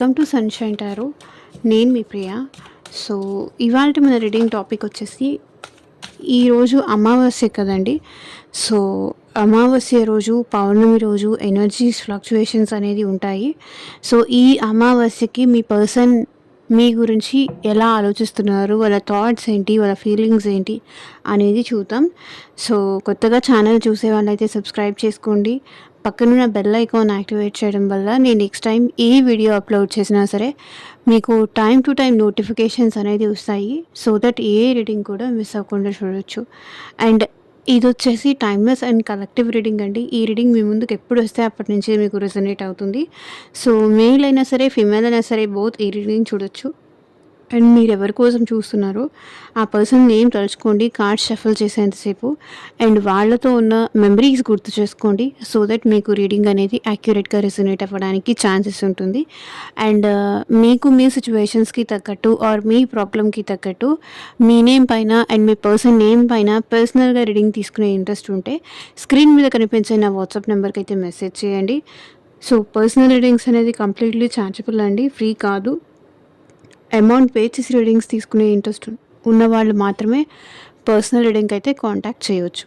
Welcome to sunshine tarot. నేను మీ ప్రియ. So, ఇవాల్టి మన రీడింగ్ టాపిక్ వచ్చేసి ఈరోజు అమావాస్య కదండీ! సో, అమావాస్య రోజు, పౌర్ణమి రోజు ఎనర్జీస్ ఫ్లక్చుయేషన్స్ అనేది ఉంటాయి. సో, ఈ అమావాస్యకి మీ పర్సన్ మీ గురించి ఎలా ఆలోచిస్తున్నారు, వాళ్ళ థాట్స్ ఏంటి, వాళ్ళ ఫీలింగ్స్ ఏంటి అనేది చూద్దాం. సో, కొత్తగా ఛానల్ చూసే వాళ్ళైతే సబ్స్క్రైబ్ చేసుకోండి. పక్కనున్న బెల్ ఐకాన్ యాక్టివేట్ చేయడం వల్ల నేను నెక్స్ట్ టైం ఏ వీడియో అప్లోడ్ చేసినా సరే మీకు టైం టు టైం నోటిఫికేషన్స్ అనేది వస్తాయి. సో దట్ ఏ రీడింగ్ కూడా మిస్ అవ్వకుండా చూడొచ్చు. అండ్ ఇదొచ్చేసి టైమ్లెస్ అండ్ కలెక్టివ్ రీడింగ్ అండి. ఈ రీడింగ్ మీ ముందుకు ఎప్పుడు వస్తే అప్పటి నుంచి మీకు రెజొనేట్ అవుతుంది. సో మేల్ అయినా సరే, ఫీమేల్ అయినా సరే బోత్ ఈ రీడింగ్ చూడొచ్చు. అండ్ మీరు ఎవరి కోసం చూస్తున్నారో ఆ పర్సన్ నేమ్ తలుచుకోండి కార్డ్ షఫల్ చేసేంతసేపు. అండ్ వాళ్ళతో ఉన్న మెమరీస్ గుర్తు చేసుకోండి. సో దట్ మీకు రీడింగ్ అనేది యాక్యురేట్గా రెసొనేట్ అవ్వడానికి ఛాన్సెస్ ఉంటుంది. అండ్ మీకు మీ సిచ్యువేషన్స్కి తగ్గట్టు ఆర్ మీ ప్రాబ్లమ్కి తగ్గట్టు మీ నేమ్ పైన అండ్ మీ పర్సన్ నేమ్ పైన పర్సనల్గా రీడింగ్ తీసుకునే ఇంట్రెస్ట్ ఉంటే స్క్రీన్ మీద కనిపించే నా వాట్సాప్ నెంబర్కి అయితే మెసేజ్ చేయండి. సో పర్సనల్ రీడింగ్స్ అనేది కంప్లీట్లీ ఛార్జబుల్ అండి, ఫ్రీ కాదు. అమౌంట్ పే చేసి రీడింగ్స్ తీసుకునే ఇంట్రెస్ట్ ఉన్నవాళ్ళు మాత్రమే పర్సనల్ రీడింగ్కి అయితే కాంటాక్ట్ చేయవచ్చు.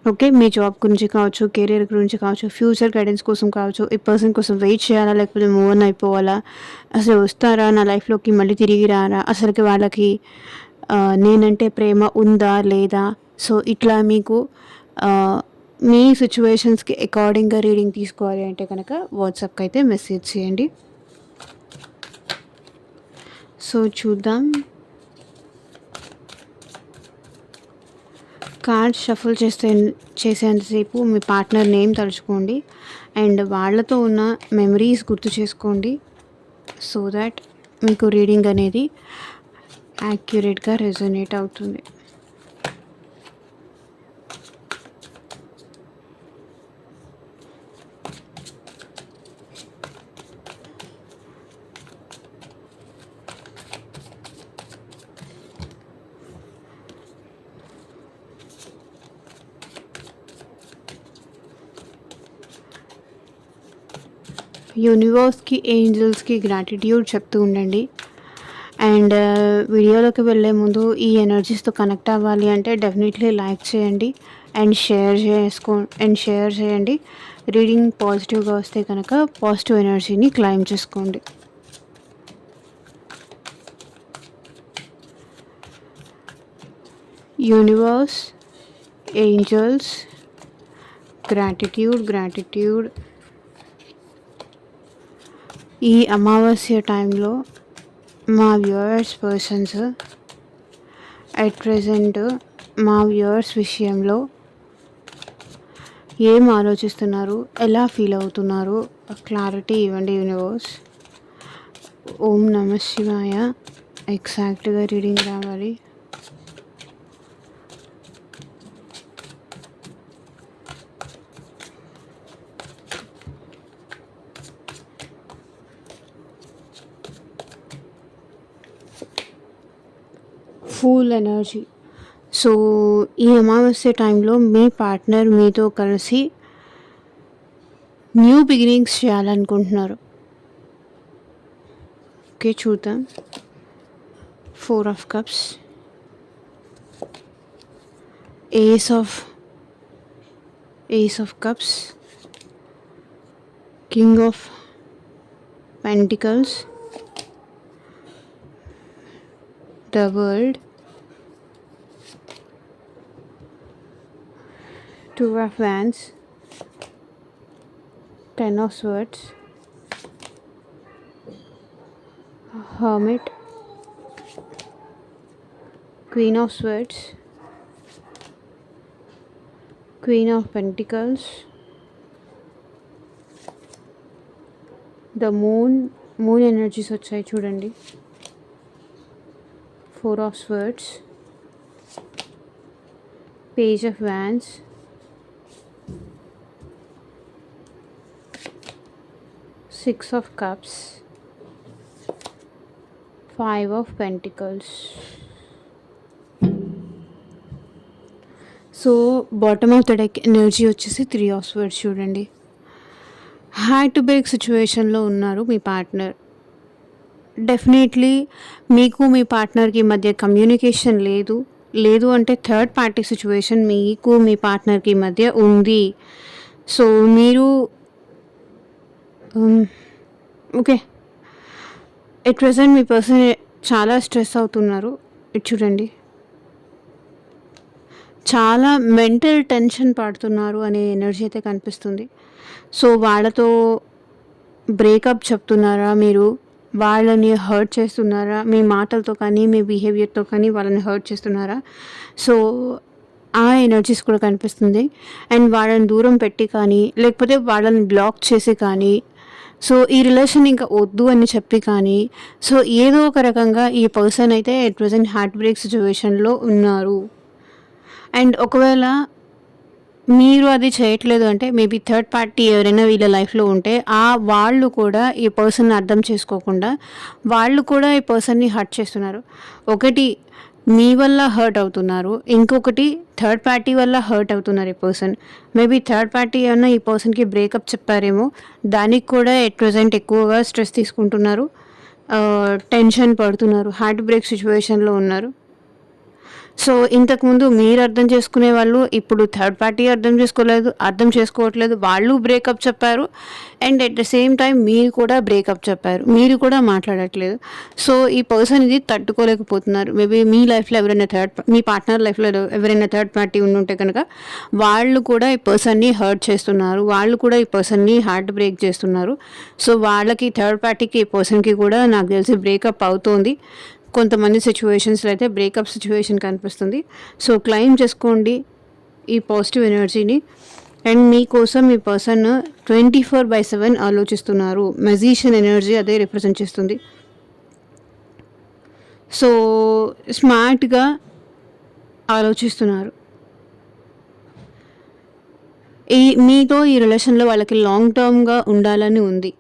ఓకే, మీ జాబ్ గురించి కావచ్చు, కెరీర్ గురించి కావచ్చు, ఫ్యూచర్ గైడెన్స్ కోసం కావచ్చు, ఈ పర్సన్ కోసం వెయిట్ చేయాలా లేకపోతే మూవ్ ఆన్ అయిపోవాలా, అసలు వస్తారా నా లైఫ్లోకి మళ్ళీ తిరిగి రారా, అసలుకి వాళ్ళకి నేనంటే ప్రేమ ఉందా లేదా, సో ఇట్లా మీకు మీ సిచ్యువేషన్స్కి అకార్డింగ్గా రీడింగ్ తీసుకోవాలి అంటే కనుక వాట్సాప్కి అయితే మెసేజ్ చేయండి. సో చూద్దాం. కార్డ్ షఫల్ చేసేంతసేపు మీ పార్ట్నర్ నేమ్ తలుచుకోండి అండ్ వాళ్ళతో ఉన్న మెమరీస్ గుర్తు చేసుకోండి. సో దాట్ మీకు రీడింగ్ అనేది యాక్యురేట్గా రెజొనేట్ అవుతుంది. యూనివర్స్కి, ఏంజల్స్కి గ్రాటిట్యూడ్ చెప్తూ ఉండండి. అండ్ వీడియోలోకి వెళ్ళే ముందు ఈ ఎనర్జీస్తో కనెక్ట్ అవ్వాలి అంటే డెఫినెట్లీ లైక్ చేయండి అండ్ షేర్ చేయండి. రీడింగ్ పాజిటివ్గా వస్తే కనుక పాజిటివ్ ఎనర్జీని క్లైమ్ చేసుకోండి. Universe, angels, gratitude. ఈ అమావాస్య టైంలో మా వ్యూవర్స్ పర్సన్స్ అట్ ప్రెజెంట్ మా వ్యూవర్స్ విషయంలో ఏం ఆలోచిస్తున్నారు, ఎలా ఫీల్ అవుతున్నారు, క్లారిటీ ఇవ్వండి యూనివర్స్. ఓం నమః శివాయ. ఎగ్జాక్ట్గా రీడింగ్ రావాలి. Full energy. సో ఈ అమావాస్య టైంలో మీ పార్ట్నర్ మీతో కలిసి న్యూ బిగినింగ్స్ చేయాలనుకుంటున్నారు. ఓకే చూద్దాం. 4 of Cups, Ace of Cups, King of Pentacles, the World, 2 of Wands, 10 of Swords, Hermit, Queen of Swords, Queen of Pentacles, the Moon energies వచ్చాయి చూడండి. 4 of Swords, Page of Wands, 6 of Cups, 5 of Pentacles. So bottom of the deck energy వచ్చేసి 3 of Swords చూడండి. Had to break సిచ్యువేషన్లో ఉన్నారు మీ partner. Definitely మీకు మీ పార్ట్నర్‌కి మధ్య communication లేదు. లేదు అంటే థర్డ్ పార్టీ సిట్యుయేషన్ మీకు మీ పార్ట్నర్‌కి మధ్య ఉంది. సో, మీరు హ్మ్. Okay. At present me person చాలా స్ట్రెస్ అవుతున్నారు. ఇటు చూడండి. చాలా మెంటల్ టెన్షన్ పడుతున్నారు అనే ఎనర్జీ అయితే కనిపిస్తుంది. సో, వాళ్ళతో బ్రేకప్ చెప్తున్నారా మీరు? వాళ్ళని హర్ట్ చేస్తున్నారా? మీ మాటలతో కానీ, మీ బిహేవియర్‌తో కానీ వాళ్ళని హర్ట్ చేస్తున్నారా? సో, ఆ ఎనర్జీస్ కూడా కనిపిస్తుంది. అండ్ వాళ్ళని దూరం పెట్టి కానీ, లేకపోతే వాళ్ళని బ్లాక్ చేసి కానీ, సో, ఈ రిలేషన్ ఇంక వద్దు అని చెప్పి కానీ, సో, ఏదో ఒక రకంగా ఈ పర్సన్ అయితే ఎట్ ప్రెజెంట్ హార్ట్ బ్రేక్ సిట్యుయేషన్‌లో ఉన్నారు. అండ్ ఒకవేళ మీరు అది చేయట్లేదు అంటే మేబీ థర్డ్ పార్టీ ఎవరైనా వీళ్ళ లైఫ్‌లో ఉంటే వాళ్ళు కూడా ఈ పర్సన్‌ని అర్థం చేసుకోకుండా వాళ్ళు కూడా ఈ పర్సన్‌ని హర్ట్ చేస్తున్నారు. ఒకటి మీ వల్ల హర్ట్ అవుతున్నారు. ఇంకొకటి థర్డ్ పార్టీ వల్ల హర్ట్ అవుతున్నారు ఈ పర్సన్. మేబీ థర్డ్ పార్టీ ఏమన్నా ఈ పర్సన్‌కి బ్రేకప్ చెప్పారేమో. దానికి కూడా ఎట్ ప్రెజెంట్ ఎక్కువగా స్ట్రెస్ తీసుకుంటున్నారు. టెన్షన్ పడుతున్నారు. హార్ట్ బ్రేక్ సిట్యుయేషన్‌లో ఉన్నారు. సో, ఇంతకుముందు మీరు అర్థం చేసుకునే వాళ్ళు ఇప్పుడు థర్డ్ పార్టీ అర్థం చేసుకోవట్లేదు. వాళ్ళు బ్రేకప్ చెప్పారు. And at the same time మీరు కూడా బ్రేకప్ చెప్పారు. మీరు కూడా మాట్లాడట్లేదు. సో, ఈ పర్సన్ ఇది తట్టుకోలేకపోతున్నారు. మేబీ మీ లైఫ్‌లో మీ పార్ట్నర్ లైఫ్‌లో ఎవరైనా థర్డ్ పార్టీ ఉండుంటే కనుక వాళ్ళు కూడా ఈ పర్సన్‌ని హర్ట్ చేస్తున్నారు. వాళ్ళు కూడా ఈ పర్సన్‌ని హార్ట్ బ్రేక్ చేస్తున్నారు. సో, వాళ్ళకి థర్డ్ పార్టీకి ఈ పర్సన్‌కి కూడా నాకు తెలిసి బ్రేకప్ అవుతోంది. కొంతమంది సిట్యుయేషన్స్‌లో అయితే బ్రేకప్ సిట్యుయేషన్ కనిపిస్తుంది. సో, క్లెయిమ్ చేసుకోండి ఈ పాజిటివ్ ఎనర్జీని. అండ్ మీకోసం మీ పర్సన్ 24/7 ఆలోచిస్తున్నారు. మెజీషియన్ ఎనర్జీ అదే రిప్రజెంట్ చేస్తుంది. సో, స్మార్ట్‌గా ఆలోచిస్తున్నారు. మీతో ఈ రిలేషన్‌లో వాళ్ళకి లాంగ్ టర్మ్‌గా ఉండాలని ఉంది.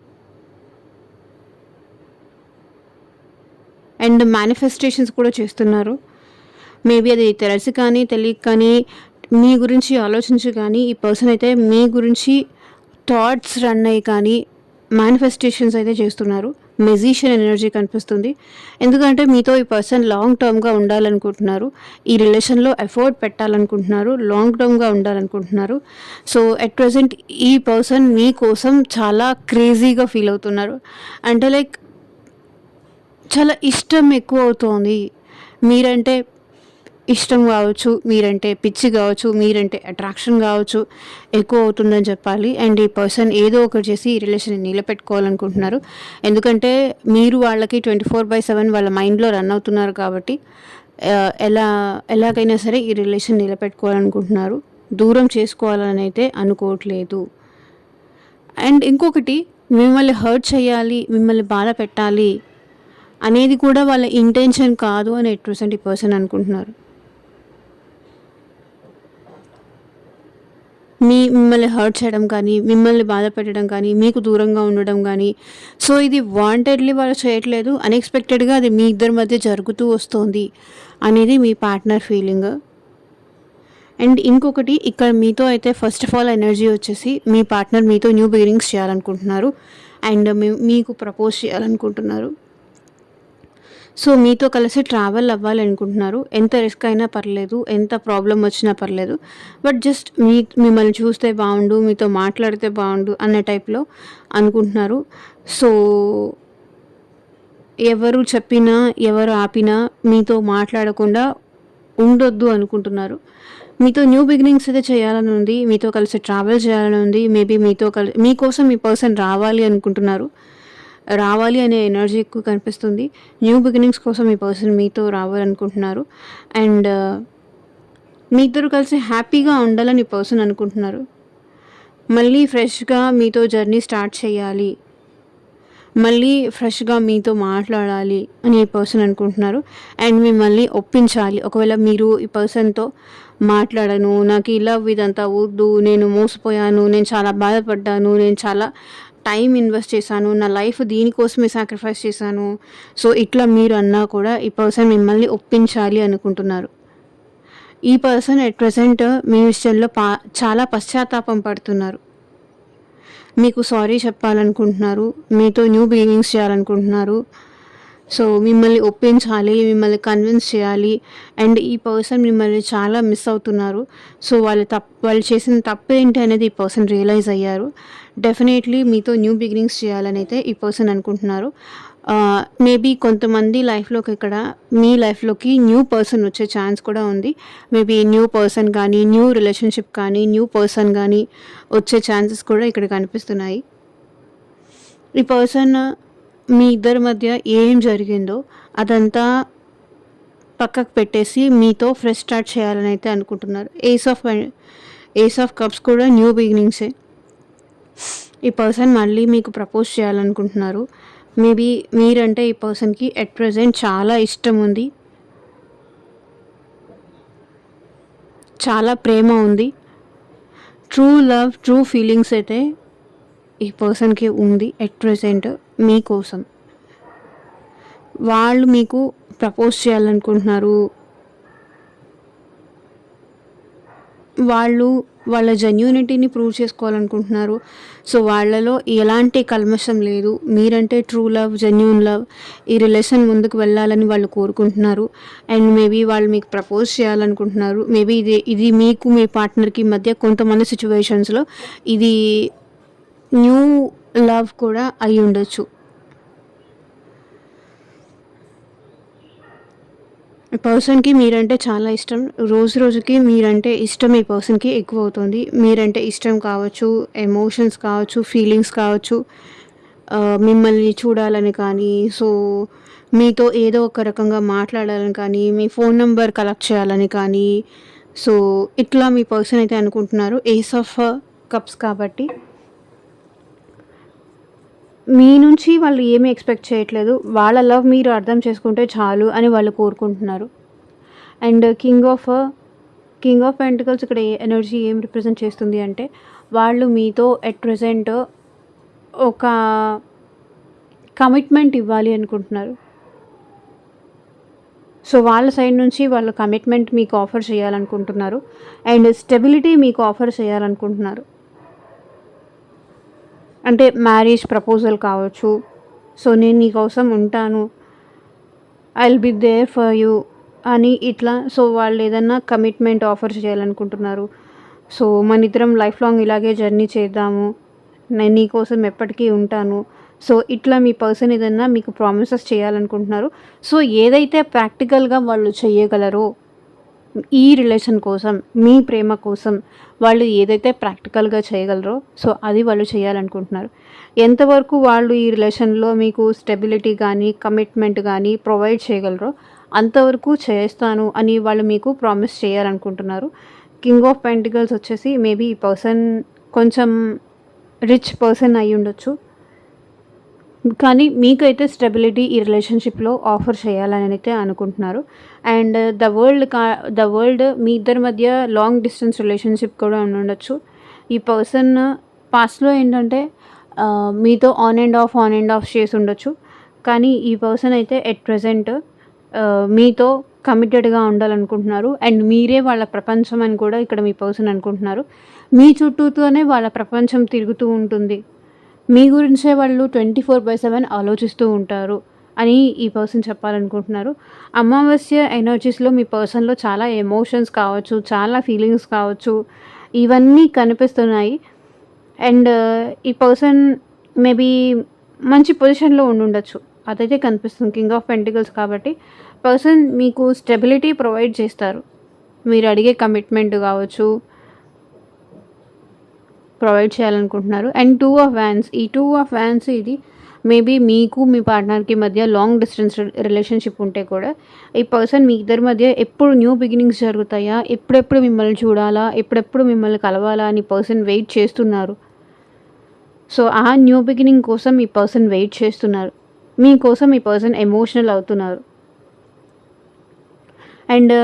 అండ్ మేనిఫెస్టేషన్స్ కూడా చేస్తున్నారు. మేబీ అది తెలిసి కానీ, తెలియక కానీ, మీ గురించి ఆలోచించి కానీ, ఈ పర్సన్ అయితే మీ గురించి థాట్స్ రన్ అయ్యి కానీ, మేనిఫెస్టేషన్స్ అయితే చేస్తున్నారు. మెజీషియన్ ఎనర్జీ కనిపిస్తుంది. ఎందుకంటే మీతో ఈ పర్సన్ లాంగ్ టర్మ్‌గా ఉండాలనుకుంటున్నారు. ఈ రిలేషన్‌లో ఎఫర్ట్ పెట్టాలనుకుంటున్నారు. లాంగ్ టర్మ్‌గా ఉండాలనుకుంటున్నారు. సో, ఎట్ ప్రెజెంట్ ఈ పర్సన్ మీకోసం చాలా క్రేజీగా ఫీల్ అవుతున్నారు. అంటే లైక్ చాలా ఇష్టం ఎక్కువవుతోంది. మీరంటే ఇష్టం కావచ్చు, మీరంటే పిచ్చి కావచ్చు, మీరంటే అట్రాక్షన్ కావచ్చు, ఎక్కువ అవుతుందని చెప్పాలి. అండ్ ఈ పర్సన్ ఏదో ఒకటి చేసి ఈ రిలేషన్‌ని నిలబెట్టుకోవాలనుకుంటున్నారు. ఎందుకంటే మీరు వాళ్ళకి 24/7 వాళ్ళ మైండ్‌లో రన్ అవుతున్నారు కాబట్టి ఎలాగైనా సరే ఈ రిలేషన్ నిలబెట్టుకోవాలనుకుంటున్నారు. దూరం చేసుకోవాలని అయితే అనుకోవట్లేదు. అండ్ ఇంకొకటి మిమ్మల్ని హర్ట్ చేయాలి, మిమ్మల్ని బాధ పెట్టాలి అనేది కూడా వాళ్ళ ఇంటెన్షన్ కాదు అని ఎట్ ప్రెజెంట్ ఈ పర్సన్ అనుకుంటున్నారు. మిమ్మల్ని హర్ట్ చేయడం కానీ, మిమ్మల్ని బాధ పెట్టడం కానీ, మీకు దూరంగా ఉండడం కానీ, సో ఇది వాంటెడ్లీ వాళ్ళు చేయట్లేదు. అన్ఎక్స్పెక్టెడ్‌గా అది మీ ఇద్దరి మధ్య జరుగుతూ వస్తోంది అనేది మీ పార్ట్నర్ ఫీలింగ్. అండ్ ఇంకొకటి ఇక్కడ మీతో అయితే ఫస్ట్ ఆఫ్ ఆల్ ఎనర్జీ వచ్చేసి మీ పార్ట్నర్ మీతో న్యూ బిగినింగ్స్ చేయాలనుకుంటున్నారు. అండ్ మీకు ప్రపోజ్ చేయాలనుకుంటున్నారు. సో, మీతో కలిసి ట్రావెల్ అవ్వాలనుకుంటున్నారు. ఎంత రిస్క్ అయినా పర్లేదు, ఎంత ప్రాబ్లమ్ వచ్చినా పర్లేదు. బట్ జస్ట్ మిమ్మల్ని చూస్తే బావుండు, మీతో మాట్లాడితే బావుండు అనే టైప్‌లో అనుకుంటున్నారు. సో, ఎవరు చెప్పినా, ఎవరు ఆపినా మీతో మాట్లాడకుండా ఉండొద్దు అనుకుంటున్నారు. మీతో న్యూ బిగినింగ్స్ అయితే చేయాలని ఉంది. మీతో కలిసి ట్రావెల్ చేయాలని ఉంది. మేబీ మీకోసం మీ పర్సన్ రావాలి అనుకుంటున్నారు. రావాలి అనే ఎనర్జీ ఎక్కువ కనిపిస్తుంది. న్యూ బిగినింగ్స్ కోసం ఈ పర్సన్ మీతో రావాలనుకుంటున్నారు. అండ్ మీ ఇద్దరు కలిసి హ్యాపీగా ఉండాలని ఈ పర్సన్ అనుకుంటున్నారు. మళ్ళీ ఫ్రెష్‌గా మీతో జర్నీ స్టార్ట్ చేయాలి. మళ్ళీ ఫ్రెష్‌గా మీతో మాట్లాడాలి అని ఈ పర్సన్ అనుకుంటున్నారు. అండ్ మిమ్మల్ని ఒప్పించాలి. ఒకవేళ మీరు ఈ పర్సన్‌తో మాట్లాడను, నాకు ఈ లవ్ ఇదంతా వద్దు, నేను మోసపోయాను, నేను చాలా బాధపడ్డాను, నేను చాలా టైం ఇన్వెస్ట్ చేశాను, నా లైఫ్ దీనికోసమే సాక్రిఫైస్ చేశాను. సో, ఇట్లా మీరు అన్నా కూడా ఈ పర్సన్ మిమ్మల్ని ఒప్పించాలి అనుకుంటున్నారు. ఈ పర్సన్ ఎట్ ప్రెజెంట్ మీ విషయంలో చాలా పశ్చాత్తాపం పడుతున్నారు. మీకు సారీ చెప్పాలనుకుంటున్నారు. మీతో న్యూ బిగినింగ్స్ చేయాలనుకుంటున్నారు. సో మిమ్మల్ని ఒప్పించాలి, మిమ్మల్ని కన్విన్స్ చేయాలి. అండ్ ఈ పర్సన్ మిమ్మల్ని చాలా మిస్ అవుతున్నారు. సో వాళ్ళు చేసిన తప్పేంటి అనేది ఈ పర్సన్ రియలైజ్ అయ్యారు. డెఫినెట్లీ మీతో న్యూ బిగినింగ్స్ చేయాలని అయితే ఈ పర్సన్ అనుకుంటున్నారు. మేబీ కొంతమంది లైఫ్లోకి ఇక్కడ మీ లైఫ్లోకి న్యూ పర్సన్ వచ్చే ఛాన్స్ కూడా ఉంది. మేబీ న్యూ పర్సన్ కానీ, న్యూ రిలేషన్షిప్ కానీ, న్యూ పర్సన్ కానీ వచ్చే ఛాన్సెస్ కూడా ఇక్కడ కనిపిస్తున్నాయి. ఈ పర్సన్ మీ ఇద్దరి మధ్య ఏం జరిగిందో అదంతా పక్కకు పెట్టేసి మీతో ఫ్రెష్ స్టార్ట్ చేయాలని అయితే అనుకుంటున్నారు. ఏస్ ఆఫ్ కప్స్ కూడా న్యూ బిగినింగ్సే. ఈ పర్సన్ మళ్ళీ మీకు ప్రపోజ్ చేయాలనుకుంటున్నారు. మేబీ మీరంటే ఈ పర్సన్కి ఎట్ ప్రెజెంట్ చాలా ఇష్టం ఉంది, చాలా ప్రేమ ఉంది. ట్రూ లవ్, ట్రూ ఫీలింగ్స్ అయితే ఈ పర్సన్కి ఉంది ఎట్ ప్రెజెంట్ మీకోసం. వాళ్ళు మీకు ప్రపోజ్ చేయాలనుకుంటున్నారు. వాళ్ళు వాళ్ళ జెన్యూనిటీని ప్రూవ్ చేసుకోవాలనుకుంటున్నారు. సో వాళ్ళలో ఎలాంటి కల్మషం లేదు. మీరంటే ట్రూ లవ్, జెన్యూన్ లవ్, ఈ రిలేషన్ ముందుకు వెళ్ళాలని వాళ్ళు కోరుకుంటున్నారు. అండ్ మేబీ వాళ్ళు మీకు ప్రపోజ్ చేయాలనుకుంటున్నారు. మేబీ ఇది మీకు మీ పార్ట్నర్కి మధ్య కొంతమంది సిచ్యువేషన్స్లో ఇది న్యూ లవ్ కూడా అయి ఉండొచ్చు. పర్సన్కి మీరంటే చాలా ఇష్టం. రోజు రోజుకి మీరంటే ఇష్టం ఈ పర్సన్కి ఎక్కువ అవుతుంది. మీరంటే ఇష్టం కావచ్చు, ఎమోషన్స్ కావచ్చు, ఫీలింగ్స్ కావచ్చు, మిమ్మల్ని చూడాలని కానీ, సో మీతో ఏదో ఒక రకంగా మాట్లాడాలని కానీ, మీ ఫోన్ నెంబర్ కలెక్ట్ చేయాలని కానీ, సో ఇట్లా మీ పర్సన్ అయితే అనుకుంటున్నారు. ఏస్ ఆఫ్ కప్స్ కాబట్టి మీ నుంచి వాళ్ళు ఏమీ ఎక్స్పెక్ట్ చేయట్లేదు. వాళ్ళ లవ్ మీరు అర్థం చేసుకుంటే చాలు అని వాళ్ళు కోరుకుంటున్నారు. అండ్ కింగ్ ఆఫ్ పెంటికల్స్ ఇక్కడ ఎనర్జీ ఏం రిప్రజెంట్ చేస్తుంది అంటే వాళ్ళు మీతో ఎట్ ప్రెజెంట్ ఒక కమిట్మెంట్ ఇవ్వాలి అనుకుంటున్నారు. సో వాళ్ళ సైడ్ నుంచి వాళ్ళు కమిట్మెంట్ మీకు ఆఫర్ చేయాలనుకుంటున్నారు. అండ్ స్టెబిలిటీ మీకు ఆఫర్ చేయాలనుకుంటున్నారు. అంటే మ్యారేజ్ ప్రపోజల్ కావచ్చు. సో నేను నీ కోసం ఉంటాను, I will be there for you అని ఇట్లా. సో వాళ్ళు ఏదన్నా కమిట్మెంట్ ఆఫర్ చేయాలనుకుంటున్నారు. సో మన ఇద్దరం లైఫ్ లాంగ్ ఇలాగే జర్నీ చేద్దాము, నేను నీ కోసం ఎప్పటికీ ఉంటాను. సో ఇట్లా మీ పర్సన్ ఏదన్నా మీకు ప్రామిసెస్ చేయాలనుకుంటున్నారు. సో ఏదైతే ప్రాక్టికల్గా వాళ్ళు చేయగలరో ఈ రిలేషన్ కోసం, మీ ప్రేమ కోసం వాళ్ళు ఏదైతే ప్రాక్టికల్గా చేయగలరో సో అది వాళ్ళు చేయాలనుకుంటున్నారు. ఎంతవరకు వాళ్ళు ఈ రిలేషన్లో మీకు స్టెబిలిటీ కానీ, కమిట్మెంట్ కానీ ప్రొవైడ్ చేయగలరో అంతవరకు చేస్తాను అని వాళ్ళు మీకు ప్రామిస్ చేయాలనుకుంటున్నారు. కింగ్ ఆఫ్ పెంటికల్స్ వచ్చేసి మేబీ ఈ పర్సన్ కొంచెం రిచ్ పర్సన్ అయి ఉండొచ్చు, కానీ మీకైతే స్టెబిలిటీ ఈ రిలేషన్షిప్లో ఆఫర్ చేయాలని అయితే అనుకుంటున్నారు. అండ్ ద వరల్డ్ మీ ఇద్దరి మధ్య లాంగ్ డిస్టెన్స్ రిలేషన్షిప్ కూడా ఉండొచ్చు. ఈ పర్సన్ పాస్ట్లో ఏంటంటే మీతో ఆన్ అండ్ ఆఫ్ చేసి ఉండొచ్చు. కానీ ఈ పర్సన్ అయితే ఎట్ ప్రెజెంట్ మీతో కమిటెడ్గా ఉండాలనుకుంటున్నారు. అండ్ మీరే వాళ్ళ ప్రపంచం అని కూడా ఇక్కడ మీ పర్సన్ అనుకుంటున్నారు. మీ చుట్టూతోనే వాళ్ళ ప్రపంచం తిరుగుతూ ఉంటుంది. మీ గురించే వాళ్ళు 24/7 ఆలోచిస్తూ ఉంటారు అని ఈ పర్సన్ చెప్పాలనుకుంటున్నారు. అమావాస్య ఎనర్జీస్లో మీ పర్సన్లో చాలా ఎమోషన్స్ కావచ్చు, చాలా ఫీలింగ్స్ కావచ్చు, ఇవన్నీ కనిపిస్తున్నాయి. అండ్ ఈ పర్సన్ మేబీ మంచి పొజిషన్లో ఉండుండొచ్చు, అదైతే కనిపిస్తుంది. కింగ్ ఆఫ్ పెంటికల్స్ కాబట్టి పర్సన్ మీకు స్టెబిలిటీ ప్రొవైడ్ చేస్తారు. మీరు అడిగే కమిట్మెంట్ కావచ్చు ప్రొవైడ్ చేయాలనుకుంటున్నారు. అండ్ 2 ఆఫ్ వ్యాండ్స్, ఈ 2 ఆఫ్ వ్యాండ్స్ ఇది మేబీ మీకు మీ పార్ట్నర్కి మధ్య లాంగ్ డిస్టెన్స్ రిలేషన్షిప్ ఉంటే కూడా ఈ పర్సన్ మీ ఇద్దరి మధ్య ఎప్పుడు న్యూ బిగినింగ్స్ జరుగుతాయా, ఎప్పుడెప్పుడు మిమ్మల్ని చూడాలా, ఎప్పుడెప్పుడు మిమ్మల్ని కలవాలా అని పర్సన్ వెయిట్ చేస్తున్నారు. సో ఆ న్యూ బిగినింగ్ కోసం ఈ పర్సన్ వెయిట్ చేస్తున్నారు. మీకోసం ఈ పర్సన్ ఎమోషనల్ అవుతున్నారు. అండ్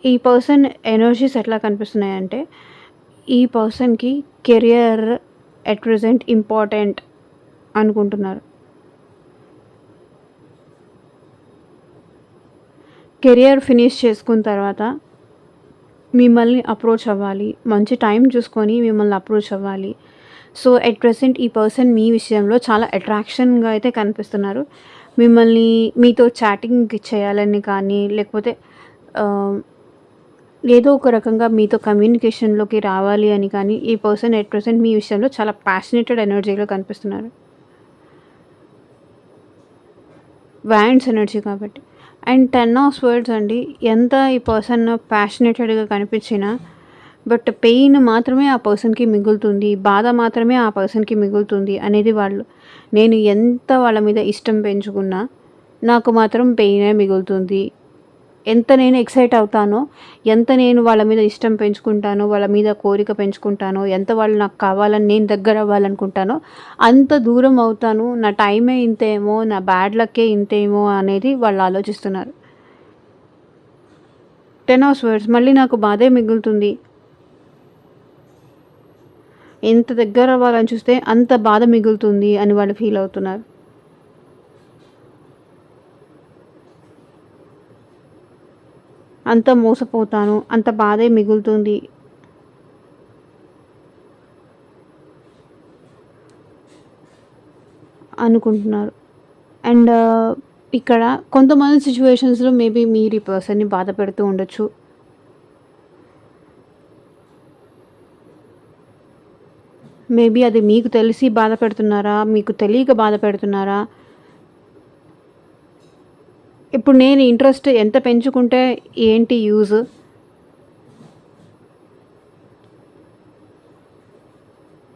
ఈ పర్సన్ ఎనర్జీస్ ఎట్లా కనిపిస్తున్నాయంటే ఈ పర్సన్కి కెరియర్ ఎట్ ప్రెజెంట్ ఇంపార్టెంట్ అనుకుంటున్నారు. కెరియర్ ఫినిష్ చేసుకున్న తర్వాత మిమ్మల్ని అప్రోచ్ అవ్వాలి, మంచి టైం చూసుకొని మిమ్మల్ని అప్రోచ్ అవ్వాలి. సో ఎట్ ప్రెసెంట్ ఈ పర్సన్ మీ విషయంలో చాలా అట్రాక్షన్గా అయితే కనిపిస్తున్నారు. మిమ్మల్ని మీతో చాటింగ్ చేయాలని కానీ, లేకపోతే ఆహ్, ఏదో ఒక రకంగా మీతో కమ్యూనికేషన్‌లోకి రావాలి అని కానీ, ఈ పర్సన్ ఎట్ ప్రెజెంట్ మీ విషయంలో చాలా ప్యాషనేటెడ్ ఎనర్జీలో కనిపిస్తున్నారు. వ్యాండ్స్ ఎనర్జీ కాబట్టి. అండ్ 10 ఆఫ్ స్వర్డ్స్ అండి. ఎంత ఈ పర్సన్ ప్యాషనేటెడ్‌గా కనిపించినా, బట్ పెయిన్ మాత్రమే ఆ పర్సన్‌కి మిగులుతుంది. బాధ మాత్రమే ఆ పర్సన్‌కి మిగులుతుంది అనేది నేను ఎంత వాళ్ళ మీద ఇష్టం పెంచుకున్నా, నాకు మాత్రం పెయినే మిగులుతుంది. ఎంత నేను ఎక్సైట్ అవుతానో, ఎంత నేను వాళ్ళ మీద ఇష్టం పెంచుకుంటానో, వాళ్ళ మీద కోరిక పెంచుకుంటానో, ఎంత వాళ్ళు నాకు కావాలని నేను దగ్గర అవ్వాలనుకుంటానో, అంత దూరం అవుతాను. నా టైమే ఇంతేమో, నా బ్యాడ్ లక్కే ఇంతేమో అనేది వాళ్ళు ఆలోచిస్తున్నారు. 10 ఆఫ్ స్వర్డ్స్ మళ్ళీ నాకు బాధే మిగులుతుంది. ఎంత దగ్గర అవ్వాలని చూస్తే అంత బాధ మిగులుతుంది అని వాళ్ళు ఫీల్ అవుతున్నారు. అంత మోసపోతాను, అంత బాధే మిగులుతుంది అనుకుంటున్నారు. అండ్ ఇక్కడ కొంతమంది సిచ్యువేషన్స్‌లో మేబీ మీరు ఈ పర్సన్‌ని బాధ పెడుతూ ఉండొచ్చు. మేబీ అది మీకు తెలిసి బాధ పెడుతున్నారా? మీకు తెలియక బాధ పెడుతున్నారా? ఇప్పుడు నేను ఇంట్రెస్ట్ ఎంత పెంచుకుంటే ఏంటి యూజ్?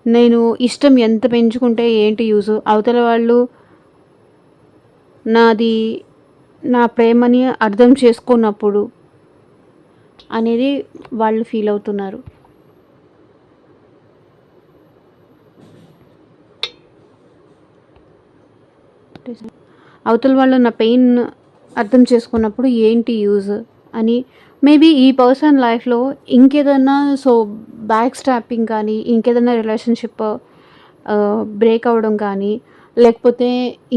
నేను ఇష్టం ఎంత పెంచుకుంటే ఏంటి యూజ్? అవతల వాళ్ళు నాది నా ప్రేమని అర్థం చేసుకోనప్పుడు అనేది వాళ్ళు ఫీల్ అవుతున్నారు. అవతల వాళ్ళు నా పెయిన్ అర్థం చేసుకున్నప్పుడు ఏంటి యూజ్ అని మేబీ ఈ పర్సన్ లైఫ్లో ఇంకేదన్నా బ్యాక్ స్టాపింగ్ కానీ, ఇంకేదన్నా రిలేషన్షిప్ బ్రేక్ అవ్వడం కానీ, లేకపోతే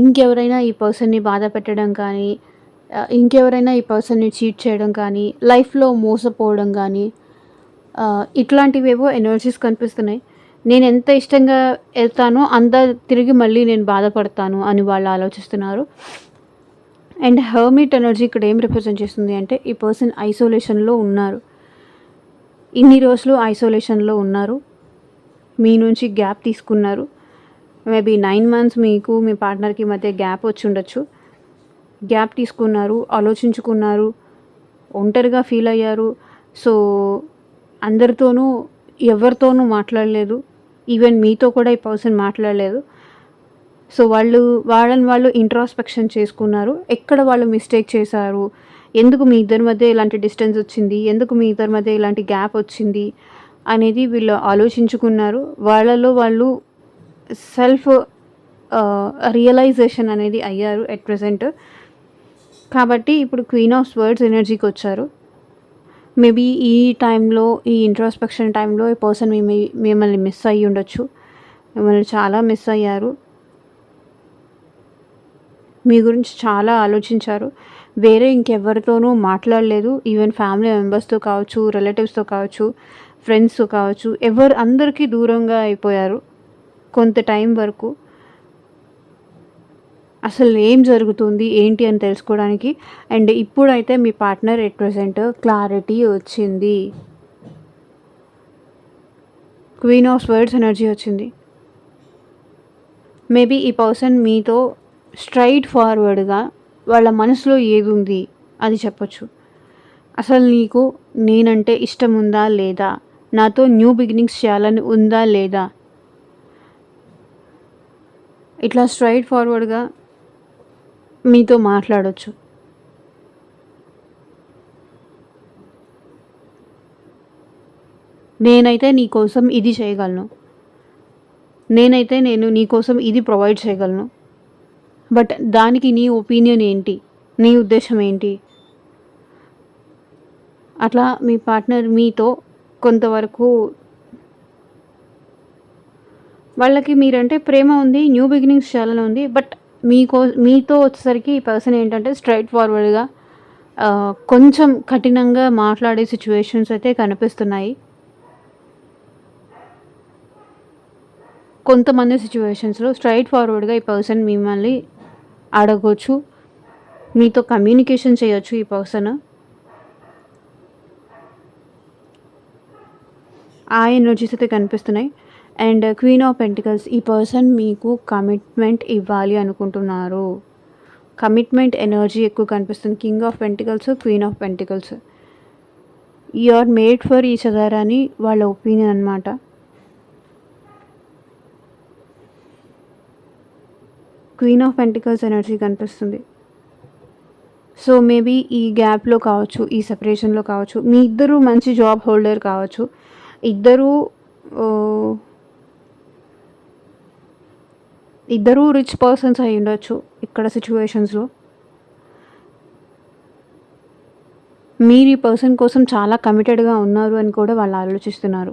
ఇంకెవరైనా ఈ పర్సన్ని బాధ పెట్టడం కానీ, ఇంకెవరైనా ఈ పర్సన్ని చీట్ చేయడం కానీ, లైఫ్లో మోసపోవడం కానీ, ఇట్లాంటివేవో ఎనర్జీస్ కనిపిస్తున్నాయి. నేను ఎంత ఇష్టంగా వెళ్తానో అంత తిరిగి మళ్ళీ నేను బాధపడతాను అని వాళ్ళు ఆలోచిస్తున్నారు. అండ్ హెర్మిట్ ఎనర్జీ ఇక్కడ ఏం రిప్రజెంట్ చేస్తుంది అంటే, ఈ పర్సన్ ఐసోలేషన్లో ఉన్నారు. ఇన్ని రోజులు ఐసోలేషన్లో ఉన్నారు. మీ నుంచి గ్యాప్ తీసుకున్నారు. మేబీ 9 మంత్స్ మీకు మీ పార్ట్నర్కి మధ్య గ్యాప్ వచ్చి ఉండొచ్చు. గ్యాప్ తీసుకున్నారు, ఆలోచించుకున్నారు, ఒంటరిగా ఫీల్ అయ్యారు. సో అందరితోనూ ఎవరితోనూ మాట్లాడలేదు. ఈవెన్ మీతో కూడా ఈ పర్సన్ మాట్లాడలేదు. సో వాళ్ళని వాళ్ళు ఇంట్రాస్పెక్షన్ చేసుకున్నారు. ఎక్కడ వాళ్ళు మిస్టేక్ చేశారు, ఎందుకు మీ ఇద్దరి మధ్య ఇలాంటి డిస్టెన్స్ వచ్చింది, ఎందుకు మీ ఇద్దరి మధ్య ఇలాంటి గ్యాప్ వచ్చింది అనేది వీళ్ళు ఆలోచించుకున్నారు. వాళ్ళలో వాళ్ళు సెల్ఫ్ రియలైజేషన్ అనేది అయ్యారు ఎట్ ప్రెజెంట్. కాబట్టి ఇప్పుడు క్వీన్ ఆఫ్ స్వర్డ్స్ ఎనర్జీకి వచ్చారు. మేబీ ఈ టైంలో, ఈ ఇంట్రాస్పెక్షన్ టైంలో ఈ పర్సన్ మిమ్మల్ని మిస్ అయ్యి ఉండొచ్చు. మిమ్మల్ని చాలా మిస్ అయ్యారు. మీ గురించి చాలా ఆలోచించారు. వేరే ఇంకెవరితోనూ మాట్లాడలేదు. ఈవెన్ ఫ్యామిలీ మెంబర్స్తో కావచ్చు, రిలేటివ్స్తో కావచ్చు, ఫ్రెండ్స్తో కావచ్చు, అందరికీ దూరంగా అయిపోయారు కొంత టైం వరకు. అసలు ఏం జరుగుతుంది ఏంటి అని తెలుసుకోవడానికి. అండ్ ఇప్పుడైతే మీ పార్ట్నర్ ఎట్ ప్రెజెంట్ క్లారిటీ వచ్చింది. క్వీన్ ఆఫ్ స్వర్డ్స్ ఎనర్జీ వచ్చింది. మేబీ ఈ పర్సన్ మీతో స్ట్రైట్ ఫార్వర్డ్గా వాళ్ళ మనసులో ఏది ఉంది అది చెప్పొచ్చు. అసలు నీకు నేనంటే ఇష్టం ఉందా లేదా, నాతో న్యూ బిగినింగ్స్ చేయాలని ఉందా లేదా, ఇట్లా స్ట్రైట్ ఫార్వర్డ్గా మీతో మాట్లాడొచ్చు. నేనైతే నీకోసం ఇది చేయగలను, నేను నీకోసం ఇది ప్రొవైడ్ చేయగలను, బట్ దానికి నీ ఒపీనియన్ ఏంటి, నీ ఉద్దేశం ఏంటి? అట్లా మీ పార్ట్నర్ మీతో కొంతవరకు వాళ్ళకి మీరంటే ప్రేమ ఉంది, న్యూ బిగినింగ్స్ చేయాలని ఉంది. బట్ మీతో వచ్చేసరికి ఈ పర్సన్ ఏంటంటే స్ట్రైట్ ఫార్వర్డ్గా కొంచెం కఠినంగా మాట్లాడే సిచ్యువేషన్స్ అయితే కనిపిస్తున్నాయి. కొంతమంది సిచ్యువేషన్స్లో స్ట్రైట్ ఫార్వర్డ్గా ఈ పర్సన్ మిమ్మల్ని అడగొచ్చు, మీతో కమ్యూనికేషన్ చేయొచ్చు ఈ పర్సన్. ఆ ఎనర్జీస్ అయితే కనిపిస్తున్నాయి. అండ్ క్వీన్ ఆఫ్ పెంటికల్స్, ఈ పర్సన్ మీకు కమిట్మెంట్ ఇవ్వాలి అనుకుంటున్నారు. కమిట్మెంట్ ఎనర్జీ ఎక్కువ కనిపిస్తుంది. King of pentacles, queen of pentacles. You are made for each other అని వాళ్ళ ఒపీనియన్ అనమాట. క్వీన్ ఆఫ్ పెంటికల్స్ ఎనర్జీ కనిపిస్తుంది. సో మేబీ ఈ గ్యాప్లో కావచ్చు, ఈ సెపరేషన్లో కావచ్చు, మీ ఇద్దరు మంచి జాబ్ హోల్డర్ కావచ్చు, ఇద్దరూ రిచ్ పర్సన్స్ అయి ఉండొచ్చు ఇక్కడ సిచ్యువేషన్స్లో. మీరు ఈ పర్సన్ కోసం చాలా కమిటెడ్గా ఉన్నారు అని కూడా వాళ్ళు ఆలోచిస్తున్నారు.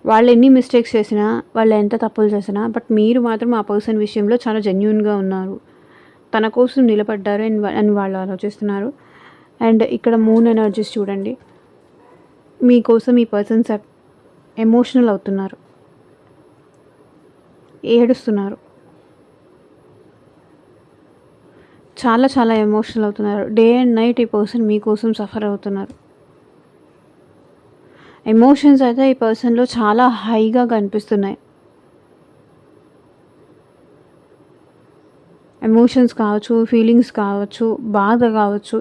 వాళ్ళు ఎన్ని మిస్టేక్స్ చేసినా, వాళ్ళు ఎంత తప్పులు చేసినా, బట్ మీరు మాత్రం ఆ పర్సన్ విషయంలో చాలా జెన్యూన్గా ఉన్నారు, తన కోసం నిలబడ్డారు అని వాళ్ళు ఆలోచిస్తున్నారు. అండ్ ఇక్కడ మూన్ ఎనర్జీస్ చూడండి. మీకోసం ఈ పర్సన్స్ ఎమోషనల్ అవుతున్నారు, ఏడుస్తున్నారు, చాలా చాలా ఎమోషనల్ అవుతున్నారు. డే అండ్ నైట్ ఈ పర్సన్ మీకోసం సఫర్ అవుతున్నారు. ఎమోషన్స్ అయితే ఈ పర్సన్లో చాలా హైగా కనిపిస్తున్నాయి. ఎమోషన్స్ కావచ్చు, ఫీలింగ్స్ కావచ్చు, బాధ కావచ్చు,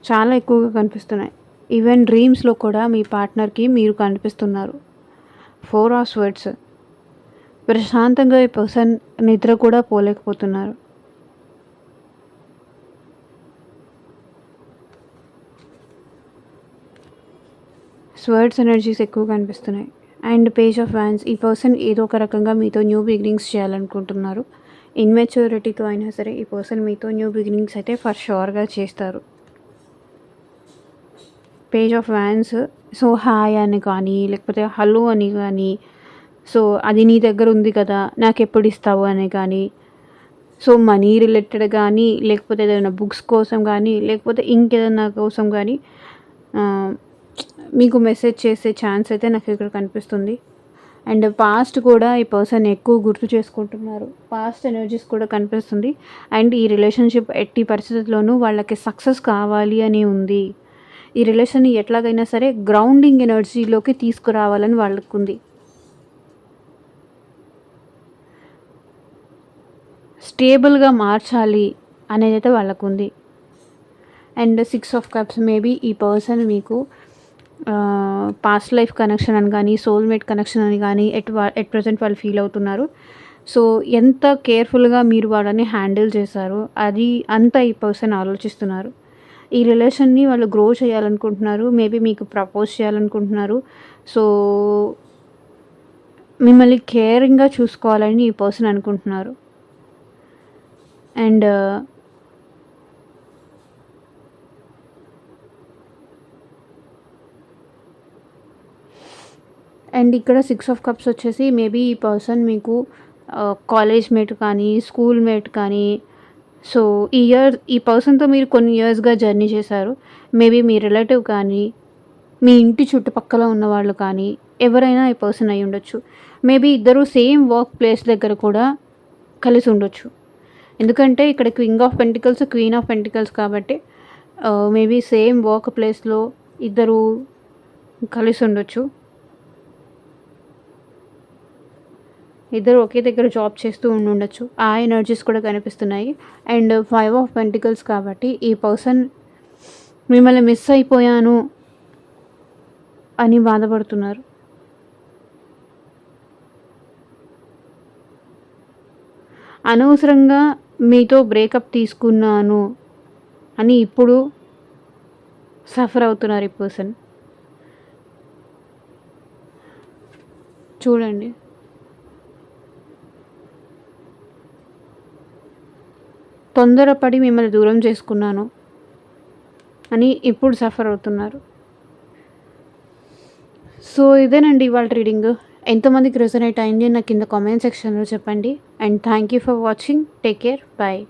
చాలా ఎక్కువగా కనిపిస్తున్నాయి. ఈవెన్ డ్రీమ్స్లో కూడా మీ పార్ట్నర్కి మీరు కనిపిస్తున్నారు. 4 ఆఫ్ స్వర్డ్స్. ప్రశాంతంగా ఈ పర్సన్ నిద్ర కూడా పోలేకపోతున్నారు. స్వర్డ్స్ ఎనర్జీస్ ఎక్కువ కనిపిస్తున్నాయి. And page of wands. ఈ పర్సన్ ఏదో ఒక రకంగా మీతో న్యూ బిగినింగ్స్ చేయాలనుకుంటున్నారు. ఇన్మెచ్యూరిటీతో అయినా సరే ఈ పర్సన్ మీతో న్యూ బిగినింగ్స్ అయితే ఫర్ షూర్గా చేస్తారు. Page of wands. So hi అని కానీ, లేకపోతే హలో అని కానీ, సో అది నీ దగ్గర ఉంది కదా నాకు ఎప్పుడు ఇస్తావు అని కానీ, సో మనీ రిలేటెడ్ కానీ, లేకపోతే ఏదైనా బుక్స్ కోసం కానీ, లేకపోతే ఇంకేదైనా కోసం కానీ మీకు మెసేజ్ చేసే ఛాన్స్ అయితే నాకు ఇక్కడ కనిపిస్తుంది. అండ్ పాస్ట్ కూడా ఈ పర్సన్ ఎక్కువ గుర్తు చేసుకుంటున్నారు. పాస్ట్ ఎనర్జీస్ కూడా కనిపిస్తుంది. అండ్ ఈ రిలేషన్షిప్ ఎట్టి పరిస్థితుల్లోనూ వాళ్ళకి సక్సెస్ కావాలి అని ఉంది. ఈ రిలేషన్ని ఎట్లాగైనా సరే గ్రౌండింగ్ ఎనర్జీలోకి తీసుకురావాలని వాళ్ళకు ఉంది. స్టేబుల్గా మార్చాలి అనేది అయితే వాళ్ళకు ఉంది. And 6 of cups. మేబీ ఈ పర్సన్ మీకు పాస్ట్ లైఫ్ కనెక్షన్ అని కానీ, సోల్మేట్ కనెక్షన్ అని కానీ ఎట్ ప్రజెంట్ వాళ్ళు ఫీల్ అవుతున్నారు. సో ఎంత కేర్ఫుల్గా మీరు వాళ్ళని హ్యాండిల్ చేశారో అది అంతా ఈ పర్సన్ ఆలోచిస్తున్నారు. ఈ రిలేషన్ని వాళ్ళు గ్రో చేయాలనుకుంటున్నారు. మేబీ మీకు ప్రపోజ్ చేయాలనుకుంటున్నారు. సో మిమ్మల్ని కేరింగ్గా చూసుకోవాలని ఈ పర్సన్ అనుకుంటున్నారు. అండ్ ఇక్కడ 6 ఆఫ్ కప్స్ వచ్చేసి మేబీ ఈ పర్సన్ మీకు కాలేజ్ మేట్ కానీ, స్కూల్ మేట్ కానీ, సో ఈ పర్సన్తో మీరు కొన్ని ఇయర్స్గా జర్నీ చేశారు. మేబీ మీ రిలేటివ్ కానీ, మీ ఇంటి చుట్టుపక్కల ఉన్న వాళ్ళు కానీ, ఎవరైనా ఈ పర్సన్ అయి ఉండొచ్చు. మేబీ ఇద్దరు సేమ్ వర్క్ ప్లేస్ దగ్గర కూడా కలిసి ఉండొచ్చు. ఎందుకంటే ఇక్కడ Qing of pentacles, queen of pentacles కాబట్టి మేబీ సేమ్ వర్క్ ప్లేస్లో ఇద్దరు కలిసి ఉండొచ్చు. ఇద్దరు ఒకే దగ్గర జాబ్ చేస్తూ ఉండొచ్చు. ఆ ఎనర్జీస్ కూడా కనిపిస్తున్నాయి. అండ్ 5 ఆఫ్ పెంటికల్స్ కాబట్టి ఈ పర్సన్ మిమ్మల్ని మిస్ అయిపోయాను అని బాధపడుతున్నారు. అనవసరంగా మీతో బ్రేకప్ తీసుకున్నాను అని ఇప్పుడు సఫర్ అవుతున్నారు ఈ పర్సన్. చూడండి, తొందరపడి మిమ్మల్ని దూరం చేసుకున్నాను అని ఇప్పుడు సఫర్ అవుతున్నారు. సో ఇదేనండి ఇవాళ రీడింగ్. ఎంతమందికి రెజొనేట్ అయింది నాకు కింద కామెంట్ సెక్షన్లో చెప్పండి. And thank you for watching. Take care. Bye.